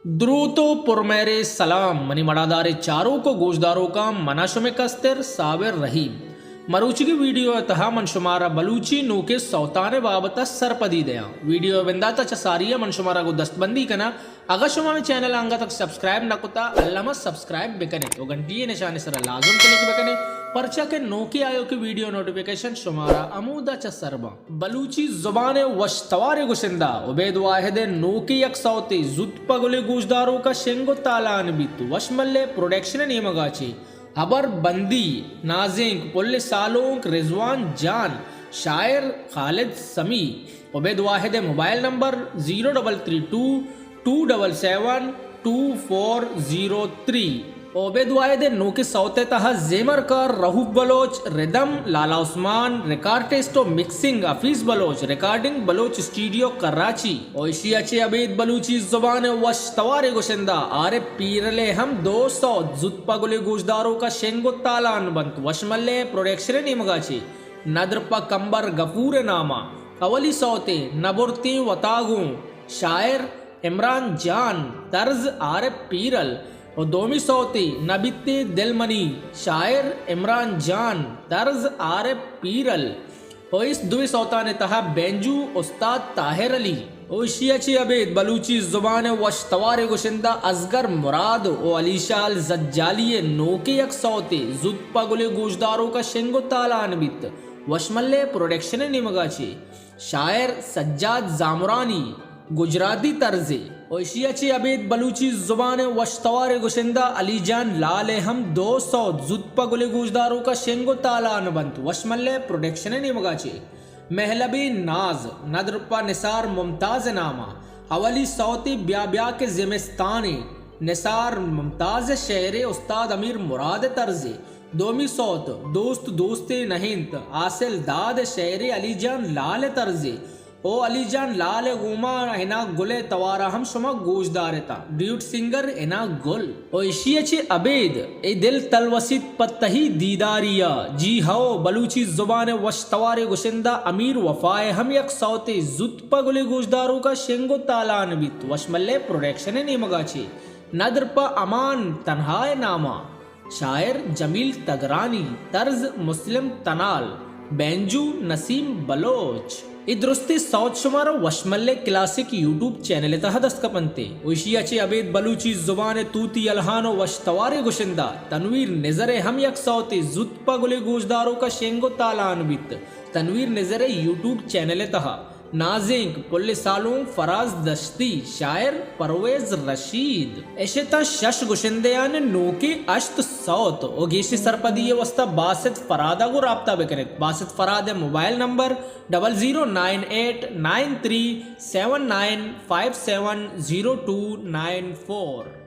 द्रूतो पुरमेरे सलाम मनी मड़ादारे चारों को गोजदारों का मनाशुमे कस्तर साबिर रहीम मरूची की वीडियो तहा मनशुमारा बलूची नो के सौताने बाबता सरपदी दया वीडियो बिंदाता चसारिया मनशुमारा को दस्तबंदी कना अगर शुमा में चैनल आंगा तक सब्सक्राइब न कुता अल्लामा सब्सक्राइब बेकने तो घंटी निशाने सर लाजुम के लिए बेकने परचा के नोकी आयो की वीडियो नोटिफिकेशन शुमारा अमूदा चसरबा बलूची जुबान वशतवारे गुसिंदा उबैद वाहिद नोकी यकसौती जुत पगुले गुजदारों का शेंगो तालान बितु वशमल्ले प्रोडक्शन नियमगाची हबर बंदी नाजिंग पुल्ले सालोंक रिजवान जान शायर खालिद समी उबैद वाहिद मोबाइल नंबर 0322772403 उबैद वाहिद नो के सौते तहा जेमर कर Rauf Baloch rhythm Lala Usman recordist mixing Hafeez Baloch recording Baloch studio Karachi ओशियाचे अबीद बलूची जुबान वश तवारे गुशिंदा आरे पीरले हम 200 जुत्पा गुले गुजदारों का शेंगो तालान बंत वशमल्ले प्रोडक्शन निमगाची नद्रपा कंबर गफूर नामा अवली सौते नबुरती वतागू शायर इमरान जान तर्ज आरे पीरल और दोमी सौती नबिते दिलमनी शायर इमरान जान तर्ज आर पीरल और इस दुई सौता ने तहा बेंजू उस्ताद ताहिर अली ओशियाची अबेद बलूची जुबान वश तवारे गुशिंदा असगर मुराद ओ अलीशाल जज्जाली नोके यक सौते जुत्पा गुले गुजदारों का शेंगो तालान बित वशमल्ले प्रोडक्शन निमगाची शायर सज्जाद जामरानी गुजराती तर्जे ओशियाची अबीद बलूची जुबान वशतवार गुशिंदा अलीजान लाल हम 200 जुत्पा गुले गुजदारों का शेंगो तालान बंत वशमल्ले प्रोडक्शन निमगाची महलबी नाज नदरपा निसार मुमताज नामा अवली सौती ब्या के जिमिस्तानी निसार मुमताज शेर उस्ताद अमीर मुराद तर्जे दोमी सौत दोस्त दोस्ते नहिंत आसिल दाद शेर अलीजान लाल तर्जे ओ अलीजान लाल गुमा इना गुले तवारा हम शुमा गोजदारता ड्यूट सिंगर इना गुल ओ इशियची अबेद ए दिल तलवसित पत्तही दीदारिया जी हाओ बलूची जुबान वश तवारे गुशिंदा अमीर वफाए हम यक सौते जुत्पा गुले गोजदारों का शेंगो तालान बित वशमल्ले प्रोडक्शन निमगाची नदरपा अमान तन्हाए नामा शायर जमील तगरानी तर्ज मुस्लिम तनाल बेंजू नसीम बलोच इद्रुस्ती सौत शुमार वशमल्ले क्लासिक यूट्यूब चैनल तहा दस्तकपंते ओशियाचे अबेद बलूची जुबान तूती अलहानो वशतवारे गुशिंदा तनवीर नजरे हम यक सौते जुत्पा गुले गोजदारों का शेंगो तालान बित तनवीर नजरे यूट्यूब चैनल तहा नाजिंग पुल्ले सालों फराज दश्ती शायर परवेज रशीद एशेता शश गुशिंदयान नोके अश्त सौत ओ गेशी सरपदी वस्ता बासित फरादा को राब्ता बेकरे बासित फराद मोबाइल नंबर 00989379570294